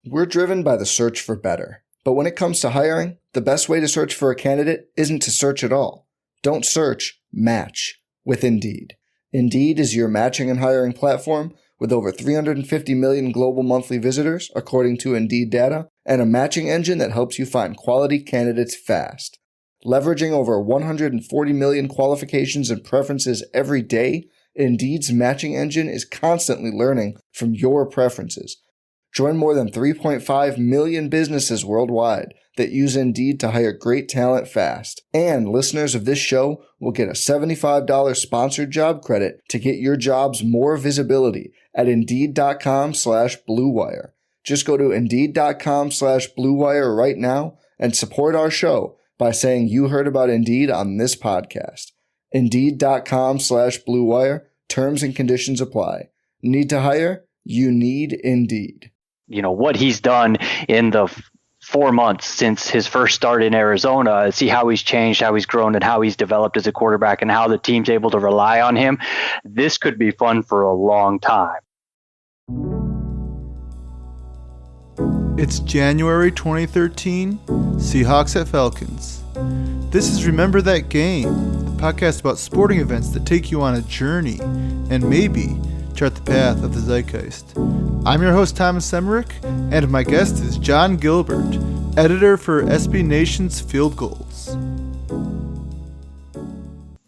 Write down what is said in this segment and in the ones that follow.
We're driven by the search for better. But when it comes to hiring, the best way to search for a candidate isn't to search at all. Don't search, match with Indeed. Indeed is your matching and hiring platform with over 350 million global monthly visitors, according to Indeed data, and a matching engine that helps you find quality candidates fast. Leveraging over 140 million qualifications and preferences every day, Indeed's matching engine is constantly learning from your preferences. Join more than 3.5 million businesses worldwide that use Indeed to hire great talent fast. And listeners of this show will get a $75 sponsored job credit to get your jobs more visibility at Indeed.com/Blue Wire. Just go to Indeed.com/Blue Wire right now and support our show by saying you heard about Indeed on this podcast. Indeed.com/Blue Wire. Terms and conditions apply. Need to hire? You need Indeed. You know, what he's done in the 4 months since his first start in Arizona, see how he's changed, how he's grown, and how he's developed as a quarterback, and how the team's able to rely on him. This could be fun for a long time. It's January 2013, Seahawks at Falcons. This is Remember That Game, the podcast about sporting events that take you on a journey and maybe chart the path of the zeitgeist. I'm your host, Thomas Emerick, and my guest is John Gilbert, editor for SB Nation's Field Gulls.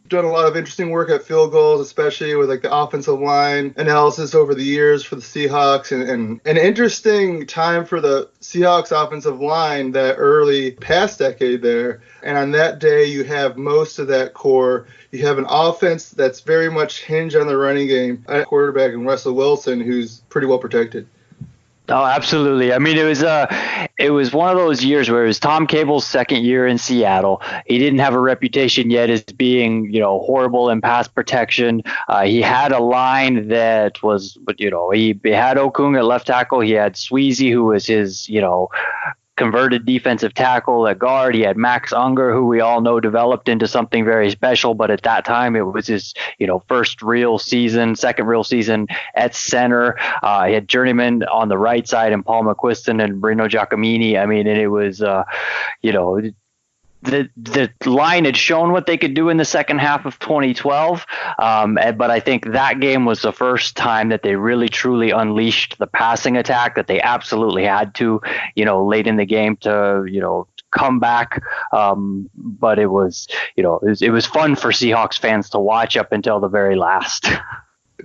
Done a lot of interesting work at Field Gulls, especially with like the offensive line analysis over the years for the Seahawks, and an interesting time for the Seahawks offensive line that early past decade there. And on that day, you have most of that core. You have an offense that's very much hinged on the running game, a quarterback in Russell Wilson, who's pretty well protected. Oh, absolutely. I mean, it was one of those years where it was Tom Cable's second year in Seattle. He didn't have a reputation yet as being, horrible in pass protection. He had a line that was, he had Okung at left tackle. He had Sweezy, who was his, converted defensive tackle at guard. He had Max Unger, who we all know developed into something very special, but at that time it was his, second real season at center. He had journeyman on the right side and Paul McQuiston and Bruno Giacomini. I mean, and it was, the line had shown what they could do in the second half of 2012, but I think that game was the first time that they really truly unleashed the passing attack that they absolutely had to, late in the game to, come back. But it was, it was fun for Seahawks fans to watch up until the very last.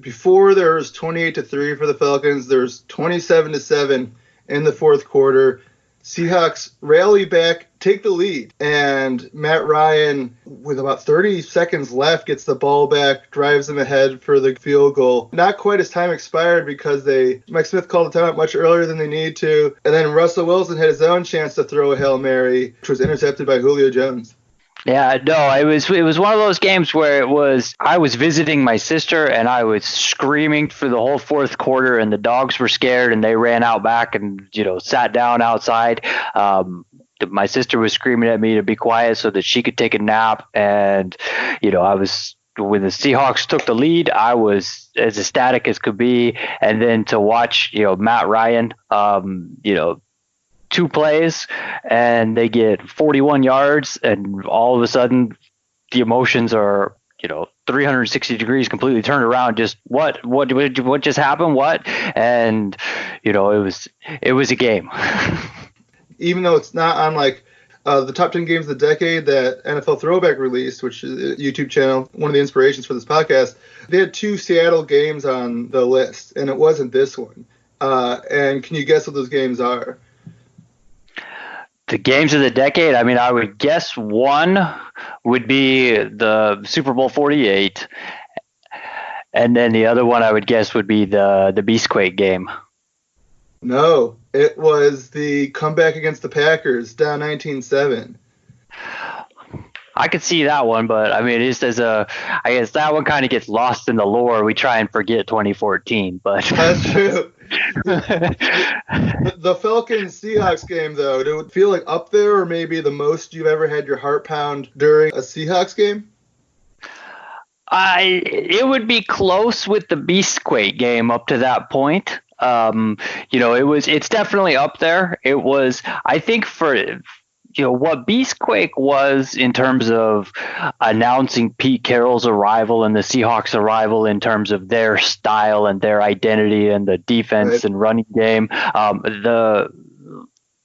Before there was 28-3 for the Falcons, there was 27-7 in the fourth quarter. Seahawks rally back, take the lead, and Matt Ryan, with about 30 seconds left, gets the ball back, drives them ahead for the field goal. Not quite as time expired because Mike Smith called the timeout much earlier than they need to, and then Russell Wilson had his own chance to throw a Hail Mary, which was intercepted by Julio Jones. Yeah, no, it was one of those games where I was visiting my sister and I was screaming for the whole fourth quarter, and the dogs were scared and they ran out back and, sat down outside. My sister was screaming at me to be quiet so that she could take a nap. And, when the Seahawks took the lead, I was as ecstatic as could be. And then to watch, Matt Ryan, 2 plays and they get 41 yards, and all of a sudden the emotions are 360 degrees completely turned around. Just what just happened? What? And it was a game. Even though it's not on the top 10 games of the decade that NFL Throwback released, which is a YouTube channel, one of the inspirations for this podcast, they had 2 Seattle games on the list, and it wasn't this one. And can you guess what those games are? The games of the decade, I mean, I would guess one would be the Super Bowl 48, and then the other one I would guess would be the Beastquake game. No, it was the comeback against the Packers, down 19-7. I could see that one, but I mean, I guess that one kind of gets lost in the lore. We try and forget 2014, but that's true. The Falcons-Seahawks game, though, did it feel like up there, or maybe the most you've ever had your heart pound during a Seahawks game? It would be close with the Beastquake game up to that point. It's definitely up there. It was, I think, for what Beastquake was in terms of announcing Pete Carroll's arrival and the Seahawks' arrival in terms of their style and their identity and the defense and running game.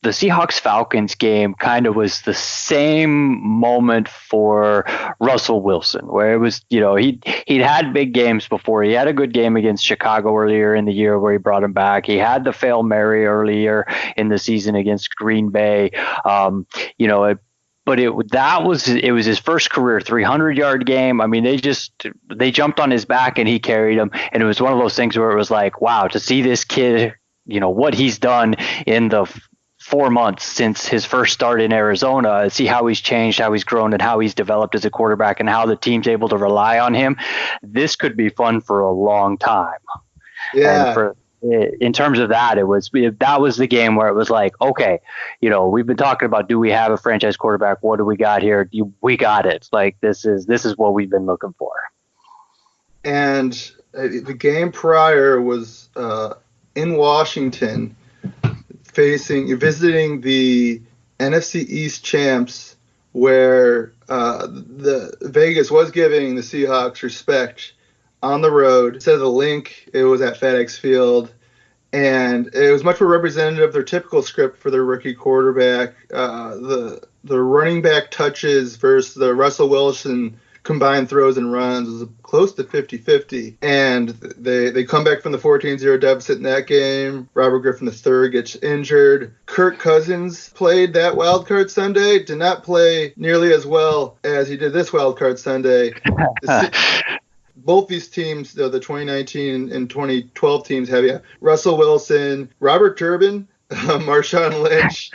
The Seahawks-Falcons game kind of was the same moment for Russell Wilson, where it was, he'd had big games before. He had a good game against Chicago earlier in the year where he brought him back. He had the Fail Mary earlier in the season against Green Bay. But it was his first career 300-yard game. I mean, they jumped on his back and he carried them. And it was one of those things where it was like, wow, to see this kid, what he's done in the 4 months since his first start in Arizona, see how he's changed, how he's grown, and how he's developed as a quarterback and how the team's able to rely on him. This could be fun for a long time. Yeah. And in terms of that, that was the game where it was like, okay, we've been talking about, do we have a franchise quarterback? What do we got here? We got it. Like, this is what we've been looking for. And the game prior was in Washington, visiting the NFC East champs, where the Vegas was giving the Seahawks respect on the road. Instead of the link, it was at FedEx Field, and it was much more representative of their typical script for their rookie quarterback. The running back touches versus the Russell Wilson combined throws and runs was close to 50-50. And they come back from the 14-0 deficit in that game. Robert Griffin III gets injured. Kirk Cousins played that wild card Sunday, did not play nearly as well as he did this wild card Sunday. Both these teams, the 2019 and 2012 teams, have Russell Wilson, Robert Turbin, Marshawn Lynch,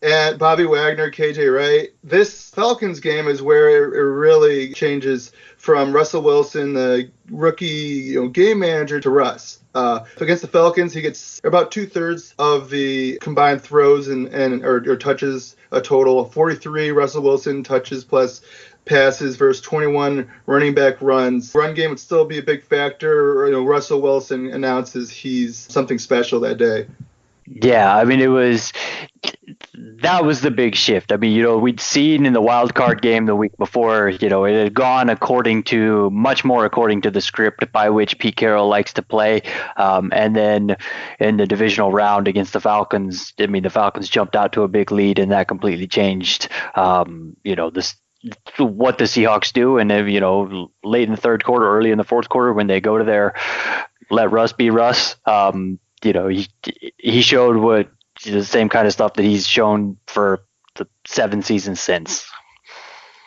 and Bobby Wagner, KJ Wright. This Falcons game is where it really changes from Russell Wilson, the rookie game manager, to Russ. Against the Falcons, he gets about 2/3 of the combined throws or touches, a total of 43 Russell Wilson touches plus passes versus 21 running back runs. Run game would still be a big factor. Russell Wilson announces he's something special that day. Yeah, I mean, that was the big shift. I mean, we'd seen in the wild card game the week before, it had gone much more according to the script by which Pete Carroll likes to play. And then in the divisional round against the Falcons, I mean, the Falcons jumped out to a big lead, and that completely changed, what the Seahawks do. And, late in the third quarter, early in the fourth quarter, when they go to their let Russ be Russ, he showed the same kind of stuff that he's shown for the 7 seasons since.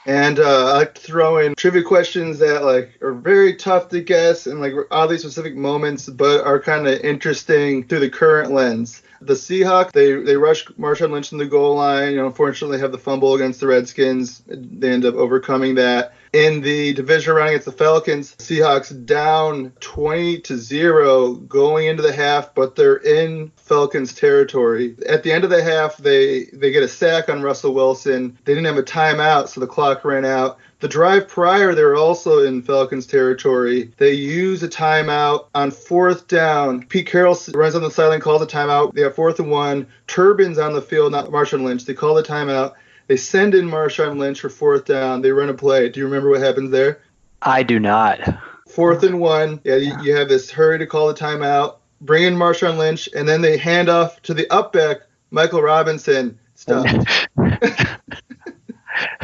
And I like to throw in trivia questions that are very tough to guess and oddly specific moments, but are kind of interesting through the current lens. The Seahawks, they rush Marshawn Lynch in the goal line. Unfortunately, have the fumble against the Redskins. They end up overcoming that. In the divisional round against the Falcons, Seahawks down 20-0 going into the half, but they're in Falcons territory. At the end of the half, they get a sack on Russell Wilson. They didn't have a timeout, so the clock ran out. The drive prior, they were also in Falcons territory. They use a timeout on 4th down. Pete Carroll runs on the sideline, calls a timeout. They have 4th and 1. Turbin's on the field, not Marshawn Lynch. They call the timeout. They send in Marshawn Lynch for 4th down. They run a play. Do you remember what happens there? I do not. 4th and 1. Yeah, you have this hurry to call the timeout. Bring in Marshawn Lynch, and then they hand off to the upback, Michael Robinson. Stuff.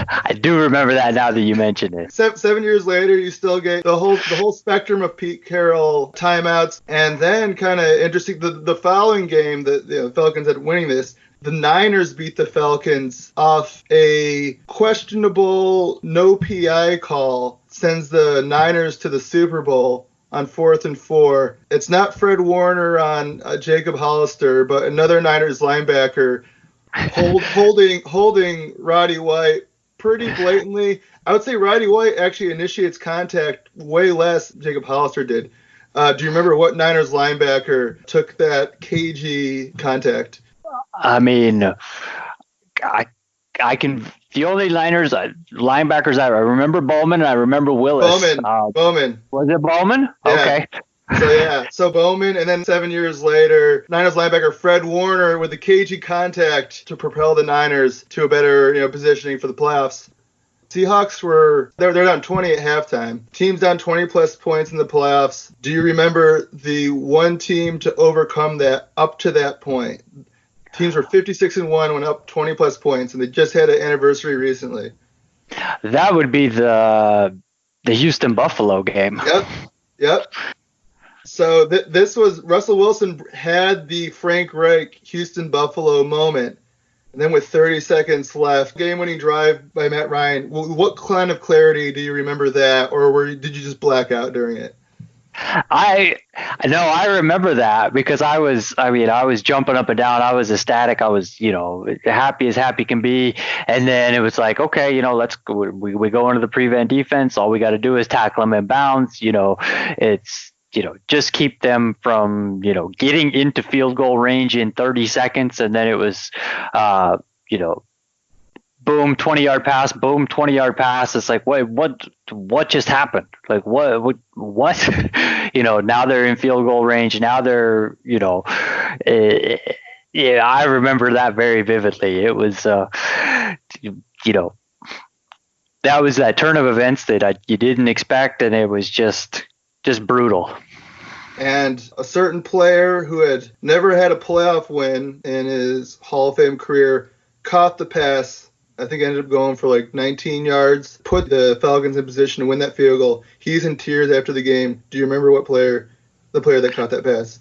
I do remember that now that you mention it. 7 years later, you still get the whole spectrum of Pete Carroll timeouts. And then, kind of interesting, the following game, the Falcons had winning this, the Niners beat the Falcons off a questionable no PI call, sends the Niners to the Super Bowl on 4th and 4. It's not Fred Warner on Jacob Hollister, but another Niners linebacker holding Roddy White pretty blatantly. I would say Roddy White actually initiates contact way less than Jacob Hollister did. Do you remember what Niners linebacker took that cagey contact? I mean, I can. The only linebackers I remember Bowman and I remember Willis. Bowman. Was it Bowman? Yeah. Okay. So Bowman, and then 7 years later, Niners linebacker Fred Warner with the cagey contact to propel the Niners to a better, positioning for the playoffs. Seahawks they're down 20 at halftime. Team's down 20 plus points in the playoffs. Do you remember the one team to overcome that up to that point? Teams were 56-1, went up 20 plus points, and they just had an anniversary recently. That would be the Houston Buffalo game. Yep. So this was Russell Wilson had the Frank Reich Houston Buffalo moment. And then with 30 seconds left, game-winning drive by Matt Ryan. What kind of clarity do you remember that, or did you just black out during it? I remember that because I was jumping up and down. I was ecstatic. I was, happy as happy can be. And then it was like, okay, let's go. We go into the prevent defense. All we got to do is tackle them in bounds. It's, just keep them from, getting into field goal range in 30 seconds. And then it was, boom, 20-yard pass, boom, 20-yard pass. It's like, wait, what just happened? Like, what? Now they're in field goal range. Now they're, I remember that very vividly. It was, that was that turn of events that you didn't expect. And it was just brutal. And a certain player who had never had a playoff win in his Hall of Fame career caught the pass. I think ended up going for like 19 yards, put the Falcons in position to win that field goal. He's in tears after the game. Do you remember the player that caught that pass?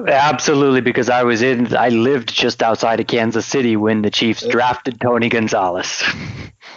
Absolutely, because I lived just outside of Kansas City when the Chiefs drafted Tony Gonzalez.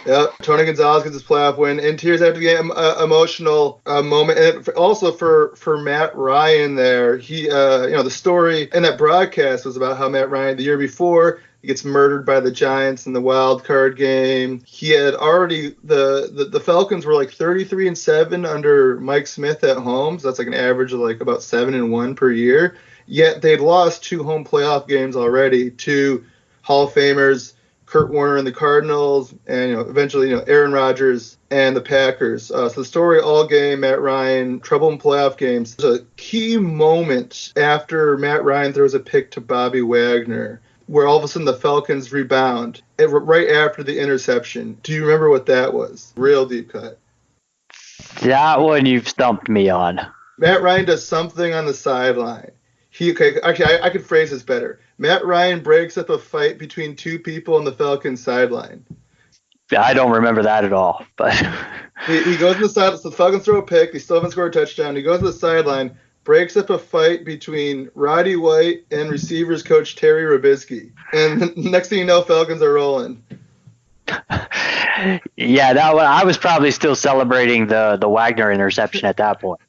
Yeah, Tony Gonzalez gets his playoff win. In tears after the game, emotional moment. And also for Matt Ryan there, he, the story in that broadcast was about how Matt Ryan, the year before, he gets murdered by the Giants in the wild card game. He had already, the Falcons were like 33-7 under Mike Smith at home. So that's like an average of like about 7-1 per year. Yet they'd lost 2 home playoff games already to Hall of Famers, Kurt Warner and the Cardinals, and eventually Aaron Rodgers and the Packers. So the story all game, Matt Ryan, trouble in playoff games. There's a key moment after Matt Ryan throws a pick to Bobby Wagner, where all of a sudden the Falcons rebound right after the interception. Do you remember what that was? Real deep cut. That one you've stumped me on. Matt Ryan does something on the sideline. I could phrase this better. Matt Ryan breaks up a fight between 2 people on the Falcons sideline. I don't remember that at all. But he goes to the side. So the Falcons throw a pick. They still haven't scored a touchdown. He goes to the sideline, breaks up a fight between Roddy White and receivers coach Terry Robisky. And next thing you know, Falcons are rolling. Yeah, that one, I was probably still celebrating the Wagner interception at that point.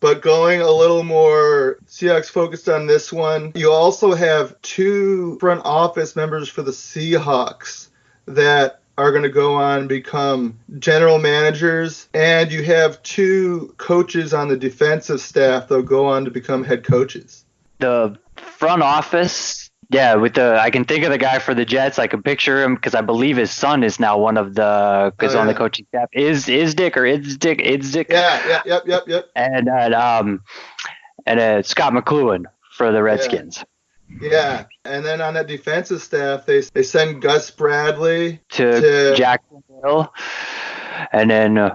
But going a little more Seahawks focused on this one, you also have 2 front office members for the Seahawks that are going to go on and become general managers, and you have 2 coaches on the defensive staff that'll go on to become head coaches. The front office, yeah, I can think of the guy for the Jets. I can picture him because I believe his son is now one of the on the coaching staff. Izdick. Yep. And Scott McLuhan for the Redskins. Yeah, and then on that defensive staff, they send Gus Bradley to Jacksonville, and then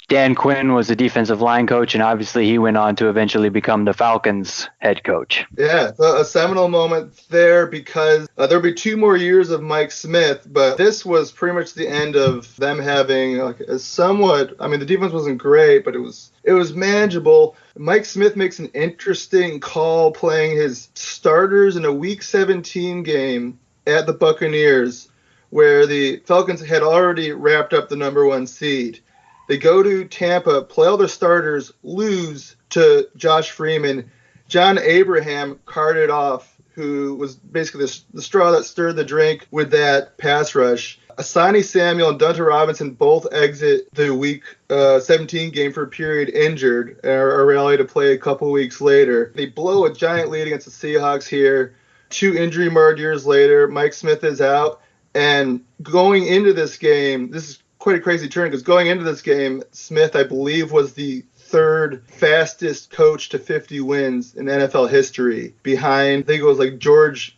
Dan Quinn was the defensive line coach, and obviously he went on to eventually become the Falcons head coach. Yeah, so a seminal moment there because there'll be 2 more years of Mike Smith, but this was pretty much the end of them having a somewhat, the defense wasn't great, but it was manageable. Mike Smith makes an interesting call playing his starters in a Week 17 game at the Buccaneers, where the Falcons had already wrapped up the number 1 seed. They go to Tampa, play all their starters, lose to Josh Freeman. John Abraham carted off, who was basically the straw that stirred the drink with that pass rush. Asani Samuel and Dunta Robinson both exit the Week 17 game for a period injured, are rallied to play a couple weeks later. They blow a giant lead against the Seahawks here. 2 injury-marred years later, Mike Smith is out. And going into this game, this is quite a crazy turn because going into this game, Smith, I believe, was the third fastest coach to 50 wins in NFL history, behind, I think it was like George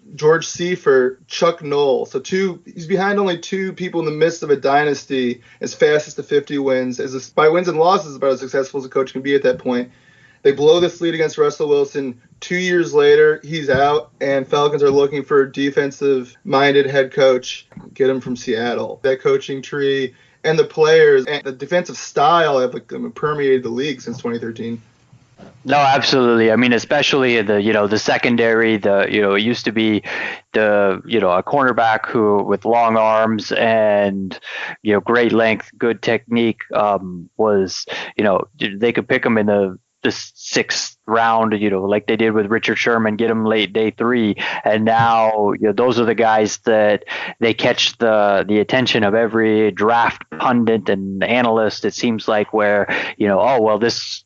Seifert, Chuck Noll. So he's behind only two people in the midst of a dynasty as fastest to 50 wins. By wins and losses, about as successful as a coach can be at that point. They blow this lead against Russell Wilson. 2 years later, he's out, and Falcons are looking for a defensive-minded head coach. Get him from Seattle. That coaching tree and the players and the defensive style have permeated the league since 2013. No, absolutely. I mean, especially the secondary, it used to be a cornerback with long arms and, great length, good technique, was, they could pick him in the sixth round, like they did with Richard Sherman, get him late day 3. And now, those are the guys that they catch the attention of every draft pundit and analyst. It seems like where, this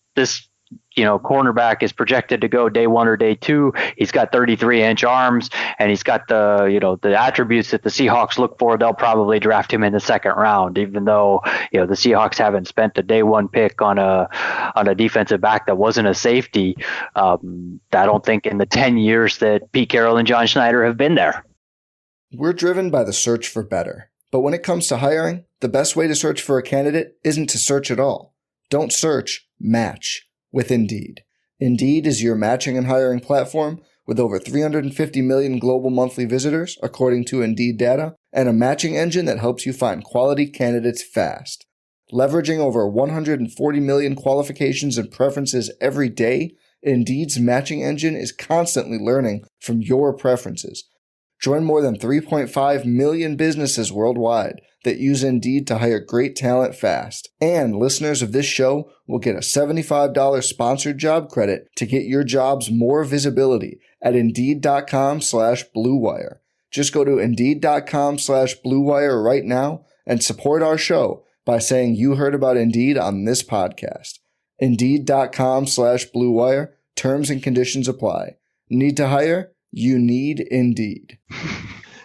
cornerback is projected to go day 1 or day 2. He's got 33-inch arms, and he's got the attributes that the Seahawks look for. They'll probably draft him in the second round, even though the Seahawks haven't spent a day 1 pick on a defensive back that wasn't a safety. I don't think in the 10 years that Pete Carroll and John Schneider have been there. We're driven by the search for better, but when it comes to hiring, the best way to search for a candidate isn't to search at all. Don't search, match with Indeed. Indeed is your matching and hiring platform with over 350 million global monthly visitors, according to Indeed data, and a matching engine that helps you find quality candidates fast. Leveraging over 140 million qualifications and preferences every day, Indeed's matching engine is constantly learning from your preferences. Join more than 3.5 million businesses worldwide that use Indeed to hire great talent fast. And listeners of this show will get a $75 sponsored job credit to get your jobs more visibility at Indeed.com/Blue Wire. Just go to Indeed.com/Blue Wire right now and support our show by saying you heard about Indeed on this podcast. Indeed.com/Blue Wire. Terms and conditions apply. Need to hire? You need Indeed.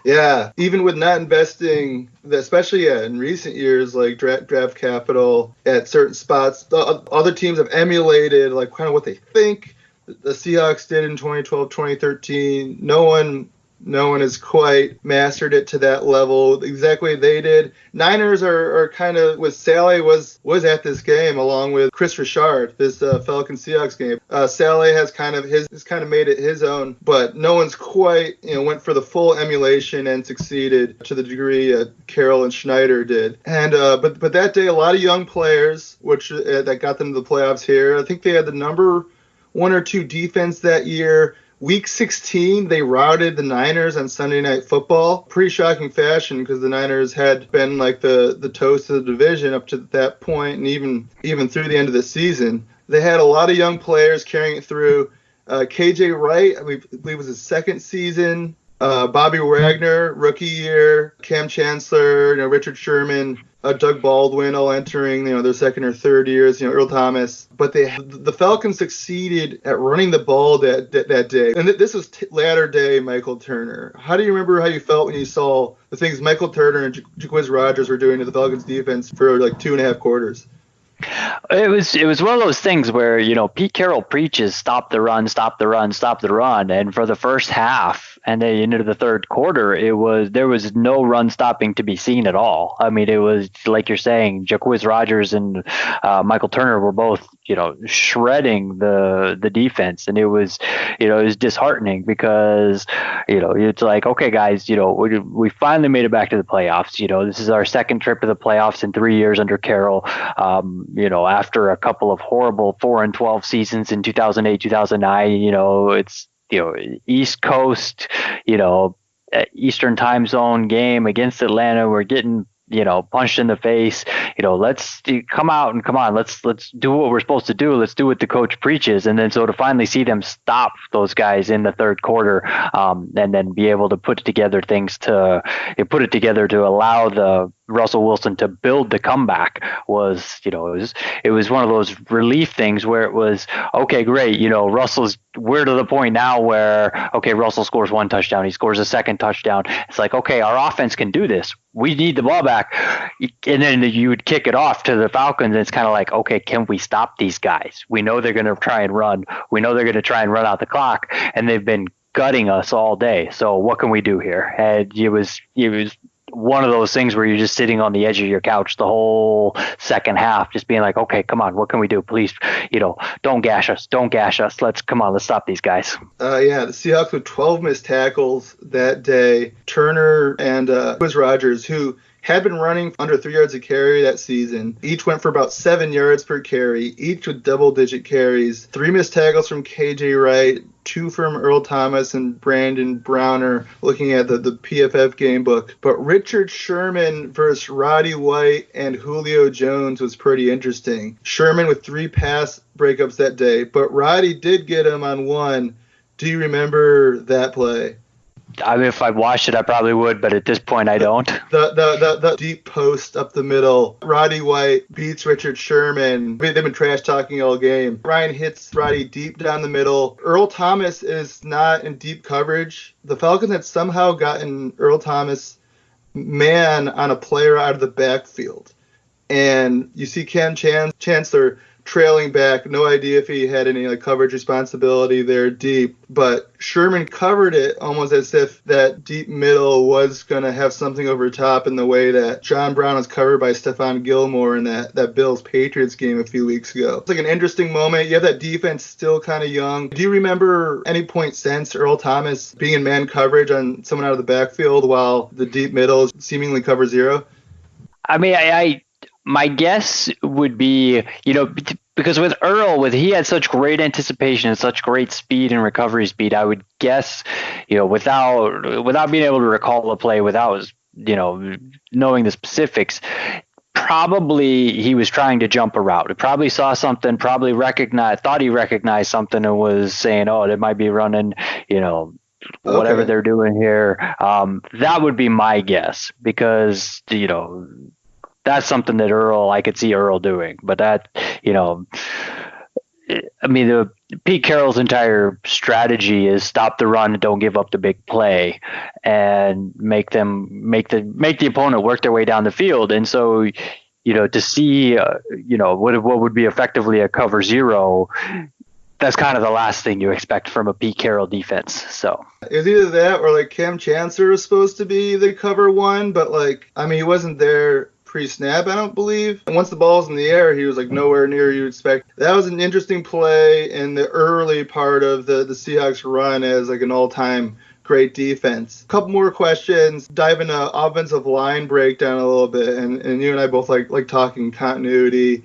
Yeah, even with not investing, especially in recent years, like draft capital at certain spots, other teams have emulated like kind of what they think the Seahawks did in 2012, 2013. No one has quite mastered it to that level exactly they did. Niners are kind of, with Saleh was at this game along with Chris Richard, this Falcons Seahawks game. Saleh has kind of made it his own, but no one's quite went for the full emulation and succeeded to the degree Carroll and Schneider did. And but that day, a lot of young players, which that got them to the playoffs here. I think they had the number 1 or 2 defense that year. Week 16, they routed the Niners on Sunday Night Football. Pretty shocking fashion, because the Niners had been like the toast of the division up to that point, and even through the end of the season. They had a lot of young players carrying it through. KJ Wright, I believe it was his second season. Bobby Wagner, rookie year. Cam Chancellor, Richard Sherman, Doug Baldwin, all entering their second or third years. Earl Thomas. But the Falcons succeeded at running the ball that day. And this was latter day Michael Turner. How do you remember how you felt when you saw the things Michael Turner and Jacquizz Rodgers were doing to the Falcons defense for like 2.5 quarters? It was one of those things where, Pete Carroll preaches stop the run, stop the run, stop the run. And for the first half and then into the third quarter, there was no run stopping to be seen at all. I mean, it was like you're saying, Jacquizz Rodgers and Michael Turner were both, shredding the defense. And it was disheartening because, it's like, okay, guys, we finally made it back to the playoffs. This is our second trip to the playoffs in 3 years under Carroll. After a couple of horrible 4-12 seasons in 2008, 2009, it's, East Coast, Eastern time zone game against Atlanta. We're getting, punched in the face. Let's come out and come on. Let's do what we're supposed to do. Let's do what the coach preaches. And then so to finally see them stop those guys in the third quarter, and then be able to put it together to allow the Russell Wilson to build the comeback was, it was one of those relief things where it was, okay, great. We're to the point now where, okay, Russell scores one touchdown. He scores a second touchdown. It's like, okay, our offense can do this. We need the ball back. And then you would kick it off to the Falcons. And it's kind of like, okay, can we stop these guys? We know they're going to try and run. We know they're going to try and run out the clock. And they've been gutting us all day. So what can we do here? And it was one of those things where you're just sitting on the edge of your couch the whole second half, just being like, okay, come on, what can we do? Please, don't gash us. Let's stop these guys. The Seahawks with 12 missed tackles that day. Turner and Wiz Rogers, who had been running under 3 yards a carry that season. Each went for about 7 yards per carry, each with double-digit carries. 3 missed tackles from KJ Wright, 2 from Earl Thomas and Brandon Browner, looking at the PFF game book. But Richard Sherman versus Roddy White and Julio Jones was pretty interesting. Sherman with 3 pass breakups that day, but Roddy did get him on 1. Do you remember that play? I mean, if I watched it, I probably would, but at this point, I don't. The deep post up the middle. Roddy White beats Richard Sherman. They've been trash talking all game. Ryan hits Roddy deep down the middle. Earl Thomas is not in deep coverage. The Falcons had somehow gotten Earl Thomas man on a player out of the backfield. And you see Cam Chancellor trailing back, no idea if he had any coverage responsibility there deep, but Sherman covered it almost as if that deep middle was going to have something over top in the way that John Brown was covered by Stephon Gilmore in that Bills-Patriots game a few weeks ago. It's like an interesting moment. You have that defense still kind of young. Do you remember any point since Earl Thomas being in man coverage on someone out of the backfield while the deep middle seemingly cover zero? I mean, my guess would be, because with Earl, he had such great anticipation and such great speed and recovery speed, I would guess, without being able to recall the play, without, knowing the specifics, probably he was trying to jump a route. He probably saw something, thought he recognized something and was saying, oh, they might be running, whatever they're doing here. That would be my guess because, that's something that I could see Earl doing, but that, Pete Carroll's entire strategy is stop the run and don't give up the big play and make the opponent work their way down the field. And so, to see, what would be effectively a cover zero, that's kind of the last thing you expect from a Pete Carroll defense. So it's either that or Cam Chancellor was supposed to be the cover one, but he wasn't there pre-snap, I don't believe. And once the ball's in the air, he was nowhere near you expect. That was an interesting play in the early part of the Seahawks run as an all-time great defense. A couple more questions. Dive into offensive line breakdown a little bit, and you and I both like talking continuity.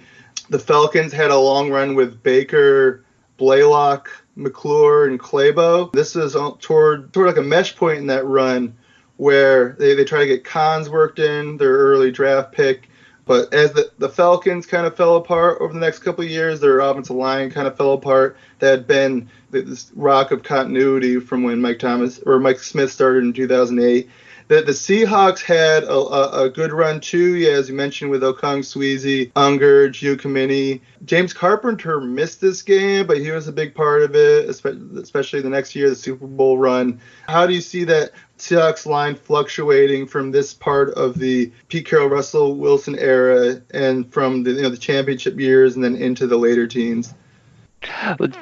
The Falcons had a long run with Baker, Blaylock, McClure, and Clabo. This is toward a mesh point in that run where they try to get Cons worked in, their early draft pick. But as the Falcons kind of fell apart over the next couple of years, their offensive line kind of fell apart. That had been this rock of continuity from when Mike Smith started in 2008. The Seahawks had a good run too, as you mentioned, with Okongwu, Unger, Giacomini. James Carpenter missed this game, but he was a big part of it, especially the next year, the Super Bowl run. How do you see that Seahawks line fluctuating from this part of the Pete Carroll, Russell Wilson era and from the championship years and then into the later teens?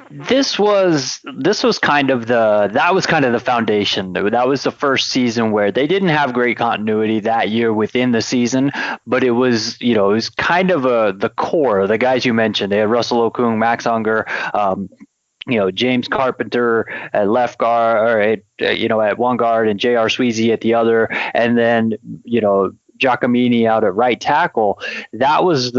This was kind of the foundation. That was the first season where they didn't have great continuity that year within the season, but it was kind of the core, the guys you mentioned. They had Russell Okung, Max Unger, James Carpenter at left guard, at one guard, and J.R. Sweezy at the other, and then Giacomini out at right tackle. That was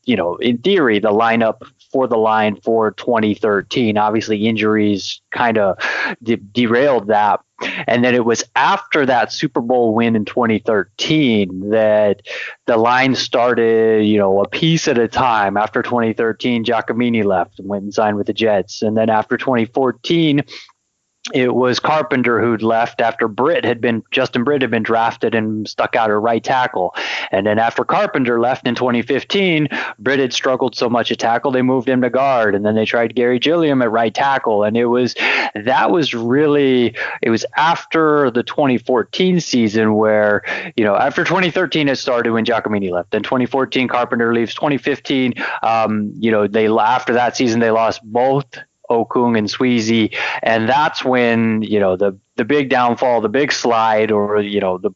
in theory, the lineup for the line for 2013. Obviously, injuries kind of derailed that. And then it was after that Super Bowl win in 2013 that the line started, a piece at a time. After 2013, Giacomini left and went and signed with the Jets. And then after 2014, it was Carpenter who'd left after Justin Britt had been drafted and stuck out at right tackle. And then after Carpenter left in 2015, Britt had struggled so much at tackle, they moved him to guard. And then they tried Gary Gilliam at right tackle. And it was after the 2014 season where, after 2013 had started when Giacomini left. Then 2014, Carpenter leaves. 2015, after that season, they lost both Okung and Sweezy, and that's when the big downfall, the big slide, or the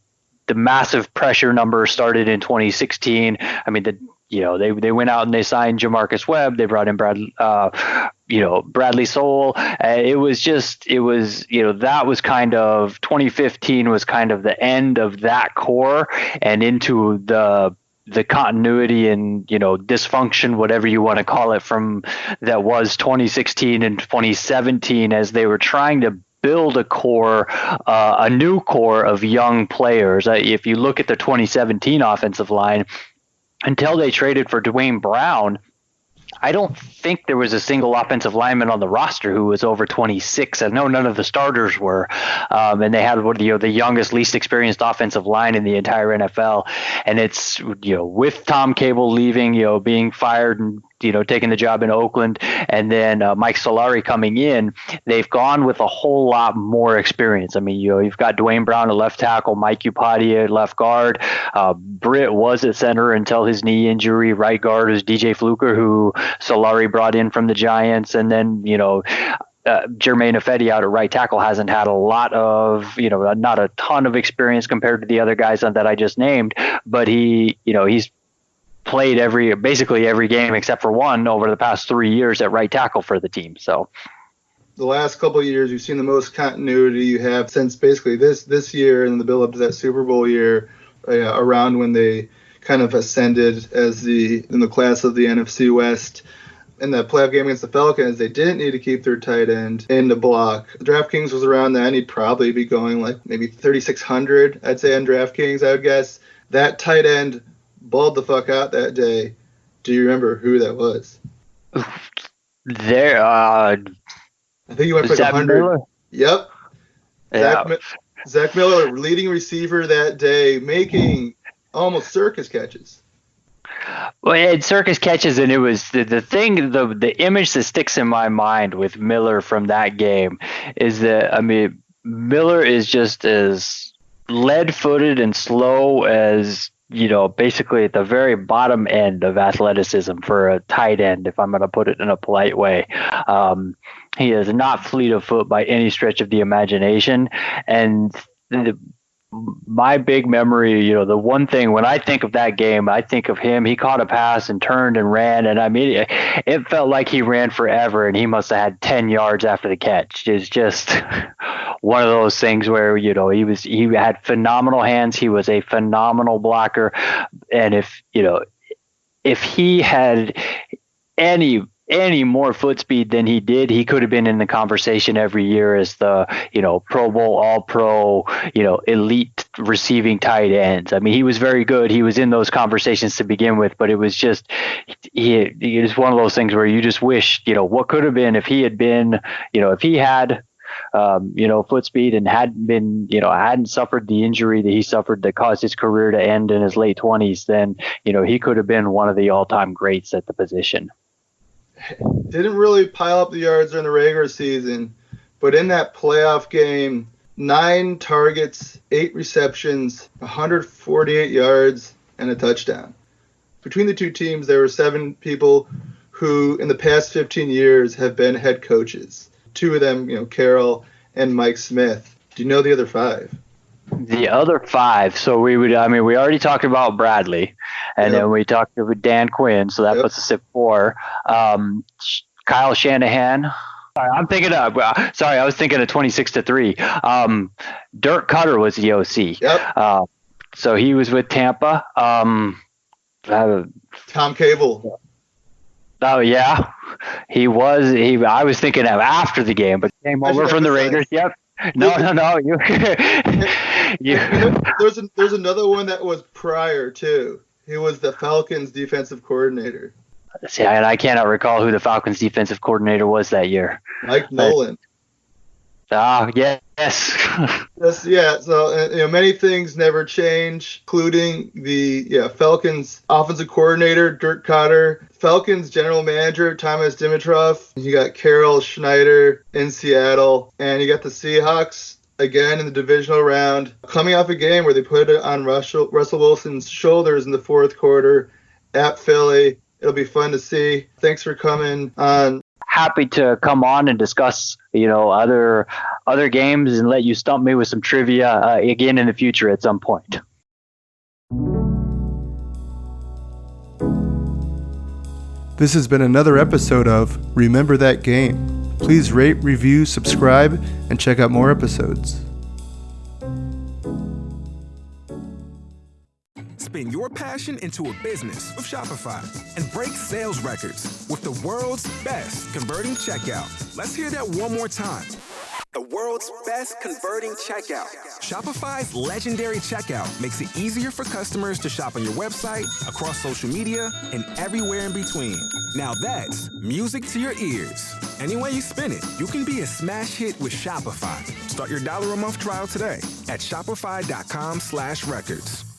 massive pressure number started in 2016. I mean, they went out and they signed Jamarcus Webb. They brought in Bradley Soul. That was kind of 2015 was kind of the end of that core and into the continuity and dysfunction, whatever you want to call it, from that was 2016 and 2017 as they were trying to build a new core of young players. If you look at the 2017 offensive line, until they traded for Dwayne Brown, I don't think there was a single offensive lineman on the roster who was over 26. I know none of the starters were. And they had the youngest, least experienced offensive line in the entire NFL. And it's, with Tom Cable leaving, being fired and, taking the job in Oakland, and then Mike Solari coming in, they've gone with a whole lot more experience. I mean, you've got Dwayne Brown at left tackle, Mike Upadia at left guard. Britt was at center until his knee injury. Right guard is DJ Fluker, who Solari brought in from the Giants. And then, Jermaine Ifedi out at right tackle hasn't had a lot of, not a ton of experience compared to the other guys that I just named, but he's played basically every game except for one over the past 3 years at right tackle for the team. So the last couple of years, you've seen the most continuity you have since basically this year and the build up to that Super Bowl year, around when they kind of ascended in the class of the NFC West. In that playoff game against the Falcons, they didn't need to keep their tight end in the block. DraftKings was around that, and he'd probably be going like maybe 3,600, I'd say, on DraftKings, I would guess. That tight end balled the fuck out that day. Do you remember who that was? I think he went for like 100. Miller? Yep. Yeah. Zach Miller, leading receiver that day, making almost circus catches. Well, it had circus catches, and it was the image that sticks in my mind with Miller from that game is that, I mean, Miller is just as lead-footed and slow as, basically at the very bottom end of athleticism for a tight end, if I'm going to put it in a polite way. He is not fleet of foot by any stretch of the imagination. And my big memory, the one thing when I think of that game, I think of him. He caught a pass and turned and ran, and I mean, it felt like he ran forever, and he must have had 10 yards after the catch. It's just one of those things where he had phenomenal hands. He was a phenomenal blocker, and if he had any more foot speed than he did, he could have been in the conversation every year as the, Pro Bowl, All-Pro, elite receiving tight ends. I mean, he was very good. He was in those conversations to begin with, but it was just, it was one of those things where you just wish, what could have been if he had been, if he had, foot speed and hadn't suffered the injury that he suffered that caused his career to end in his late 20s, then, he could have been one of the all-time greats at the position. Didn't really pile up the yards during the regular season, but in that playoff game, 9 targets, 8 receptions, 148 yards, and a touchdown. Between the two teams, there were 7 people who, in the past 15 years, have been head coaches. 2 of them, Carroll and Mike Smith. Do you know the other 5? The other 5, so we already talked about Bradley, and then we talked about Dan Quinn, so that puts us at 4. Kyle Shanahan. I was thinking of 26-3. Dirk Cutter was the OC. Yep. So he was with Tampa. Tom Cable. Oh yeah, he was. I was thinking of after the game, but came over from the Raiders. Yep. No. There's another one that was prior too. He was the Falcons defensive coordinator. See, and I cannot recall who the Falcons defensive coordinator was that year. Mike Nolan. Yes. So many things never change, including the Falcons offensive coordinator Dirk Cotter, Falcons general manager Thomas Dimitrov. You got Carol Schneider in Seattle, and you got the Seahawks again in the divisional round, coming off a game where they put it on Russell Wilson's shoulders in the fourth quarter at Philly. It'll be fun to see. Thanks for coming on. Happy to come on and discuss, other games and let you stump me with some trivia again in the future at some point. This has been another episode of Remember That Game. Please rate, review, subscribe, and check out more episodes. Spin your passion into a business with Shopify and break sales records with the world's best converting checkout. Let's hear that one more time. The world's best converting checkout. Shopify's legendary checkout makes it easier for customers to shop on your website, across social media, and everywhere in between. Now that's music to your ears. Any way you spin it, you can be a smash hit with Shopify. Start your $1 a month trial today at shopify.com/records.